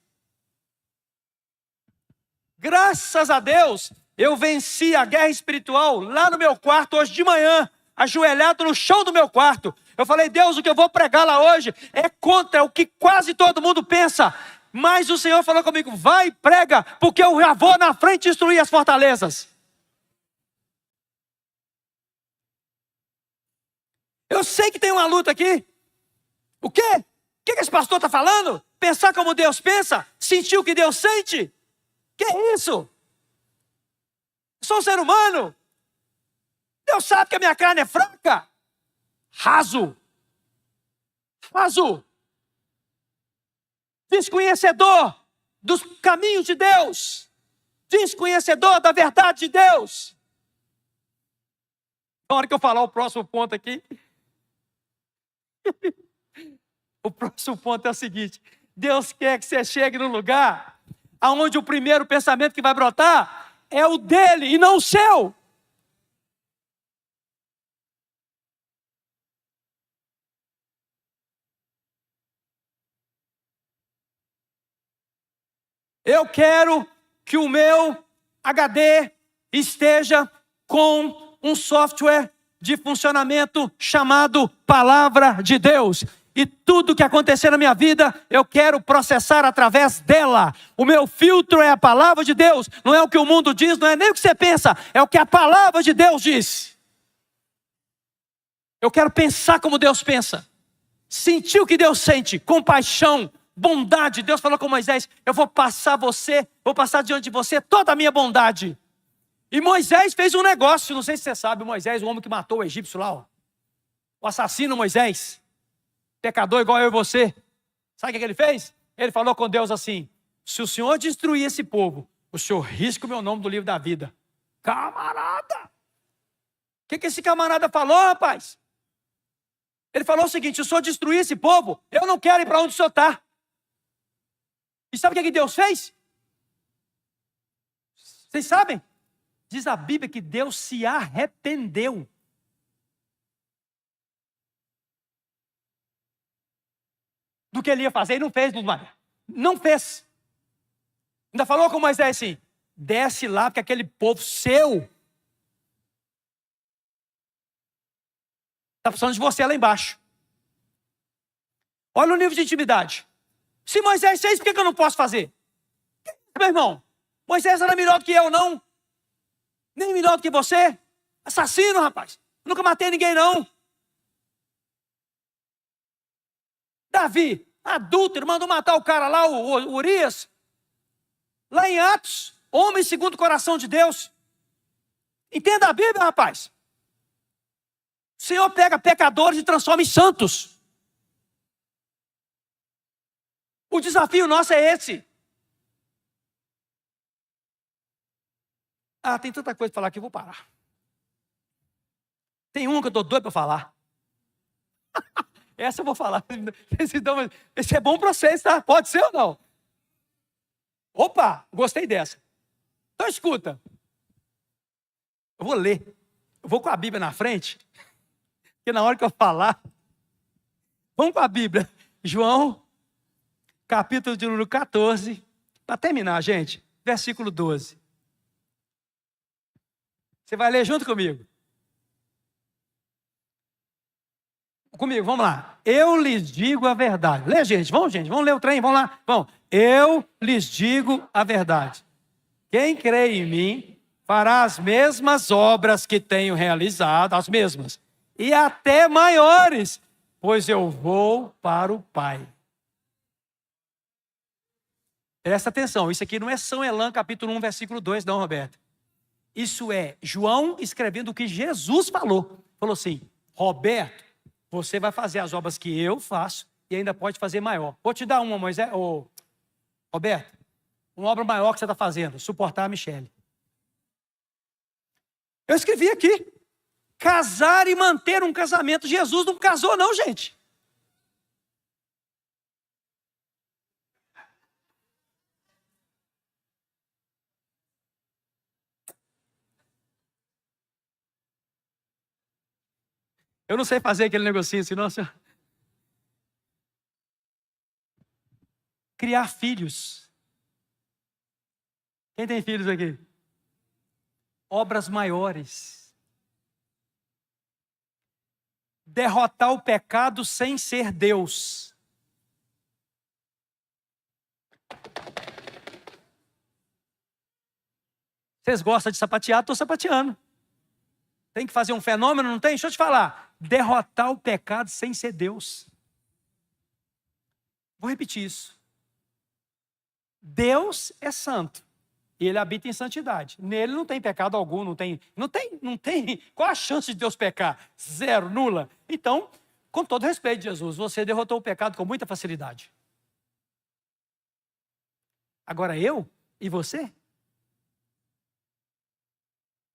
Graças a Deus, eu venci a guerra espiritual lá no meu quarto hoje de manhã, ajoelhado no chão do meu quarto. Eu falei: Deus, o que eu vou pregar lá hoje é contra o que quase todo mundo pensa. Mas o Senhor falou comigo: vai, prega, porque eu já vou na frente destruir as fortalezas. Eu sei que tem uma luta aqui. O quê? O que esse pastor está falando? Pensar como Deus pensa? Sentir o que Deus sente? Que é isso? Eu sou um ser humano. Deus sabe que a minha carne é fraca. Raso. Desconhecedor dos caminhos de Deus. Desconhecedor da verdade de Deus. Na hora que eu falar o próximo ponto aqui. O próximo ponto é o seguinte: Deus quer que você chegue num lugar onde o primeiro pensamento que vai brotar é o dele e não o seu. Eu quero que o meu HD esteja com um software de funcionamento chamado Palavra de Deus. E tudo que acontecer na minha vida, eu quero processar através dela. O meu filtro é a Palavra de Deus. Não é o que o mundo diz, não é nem o que você pensa. É o que a Palavra de Deus diz. Eu quero pensar como Deus pensa. Sentir o que Deus sente. Compaixão, bondade. Deus falou com Moisés: eu vou passar diante de você toda a minha bondade. E Moisés fez um negócio, não sei se você sabe, Moisés, o homem que matou o egípcio lá, ó. O assassino Moisés, pecador igual eu e você. Sabe o que ele fez? Ele falou com Deus assim: se o Senhor destruir esse povo, o Senhor risca o meu nome do livro da vida. Camarada! O que esse camarada falou, rapaz? Ele falou o seguinte: se o Senhor destruir esse povo, eu não quero ir para onde o Senhor está. E sabe o que Deus fez? Vocês sabem? Diz a Bíblia que Deus se arrependeu. Do que ele ia fazer, e não fez, não fez. Ainda falou com Moisés assim: desce lá, porque aquele povo seu está precisando de você lá embaixo. Olha o nível de intimidade. Se Moisés fez, por que eu não posso fazer? Meu irmão, Moisés era melhor do que eu, não. Nem melhor do que você. Assassino, rapaz. Nunca matei ninguém, não. Davi, adúltero, mandou matar o cara lá, o Urias. Lá em Atos, homem segundo o coração de Deus. Entenda a Bíblia, rapaz. O Senhor pega pecadores e transforma em santos. O desafio nosso é esse. Ah, tem tanta coisa para falar que eu vou parar. Tem uma que eu estou doido para falar. Essa eu vou falar. Esse é bom para vocês, tá? Pode ser ou não? Opa, gostei dessa. Então escuta. Eu vou ler. Eu vou com a Bíblia na frente. Porque na hora que eu falar... Vamos com a Bíblia. João, capítulo de número 14. Para terminar, gente. Versículo 12. Você vai ler junto comigo? Comigo, vamos lá. Eu lhes digo a verdade. Lê, gente, vamos ler o trem, vamos lá. Vamos. Eu lhes digo a verdade. Quem crê em mim fará as mesmas obras que tenho realizado, as mesmas, e até maiores, pois eu vou para o Pai. Presta atenção, isso aqui não é São Elan, capítulo 1, versículo 2, não, Roberto. Isso é João escrevendo o que Jesus falou. Falou assim, Roberto, você vai fazer as obras que eu faço e ainda pode fazer maior. Vou te dar uma, Moisés. Roberto, uma obra maior que você está fazendo, suportar a Michele. Eu escrevi aqui, casar e manter um casamento. Jesus não casou não, gente. Eu não sei fazer aquele negocinho assim, não, senhor. Criar filhos. Quem tem filhos aqui? Obras maiores. Derrotar o pecado sem ser Deus. Vocês gostam de sapatear? Estou sapateando. Tem que fazer um fenômeno, não tem? Deixa eu te falar. Derrotar o pecado sem ser Deus. Vou repetir isso. Deus é santo. E Ele habita em santidade. Nele não tem pecado algum, não tem. Qual a chance de Deus pecar? Zero, nula. Então, com todo respeito, Jesus, você derrotou o pecado com muita facilidade. Agora eu e você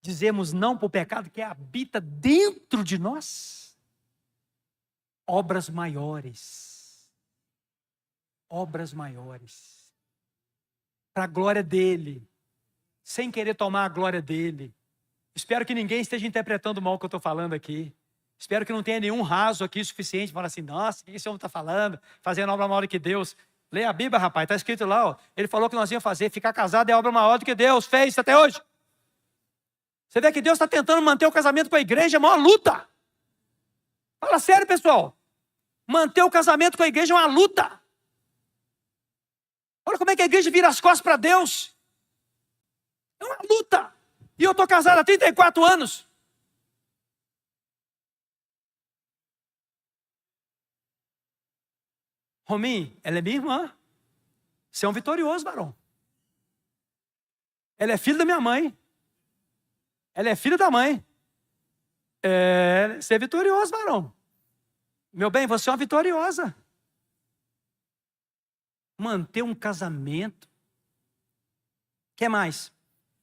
dizemos não para o pecado que habita dentro de nós. Obras maiores. Obras maiores. Para a glória dEle. Sem querer tomar a glória dEle. Espero que ninguém esteja interpretando mal o que eu estou falando aqui. Espero que não tenha nenhum raso aqui suficiente para falar assim, nossa, o que esse homem está falando? Fazendo obra maior do que Deus. Leia a Bíblia, rapaz, está escrito lá, ó. Ele falou que nós íamos fazer, ficar casado é obra maior do que Deus fez até hoje. Você vê que Deus está tentando manter o casamento com a igreja, é a maior luta. Fala sério, pessoal. Manter o casamento com a igreja é uma luta. Olha como é que a igreja vira as costas para Deus. É uma luta. E eu estou casado há 34 anos. Rominho, ela é minha irmã. Você é um vitorioso, varão. Ela é filha da minha mãe. Ela é filha da mãe. Você é vitorioso, varão. Meu bem, você é uma vitoriosa. Manter um casamento. O que mais?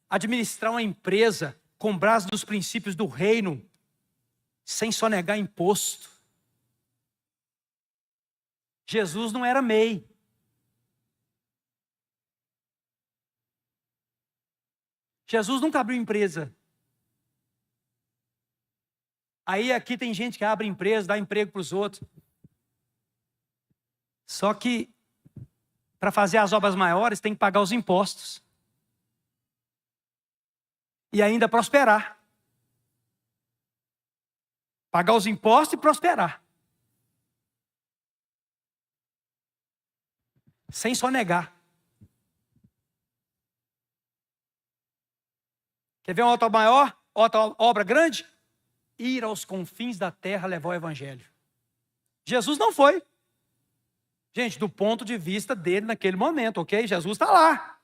Administrar uma empresa com base nos princípios do reino, sem sonegar imposto. Jesus não era MEI. Jesus nunca abriu empresa. Aí aqui tem gente que abre empresa, dá emprego para os outros. Só que, para fazer as obras maiores, tem que pagar os impostos. E ainda prosperar. Pagar os impostos e prosperar. Sem sonegar. Quer ver uma outra maior? Outra obra grande? Ir aos confins da terra levar o evangelho. Jesus não foi. Gente, do ponto de vista dele naquele momento, ok? Jesus está lá.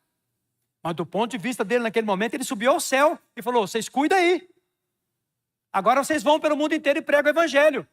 Mas do ponto de vista dele naquele momento, ele subiu ao céu e falou, vocês cuidam aí. Agora vocês vão pelo mundo inteiro e pregam o evangelho.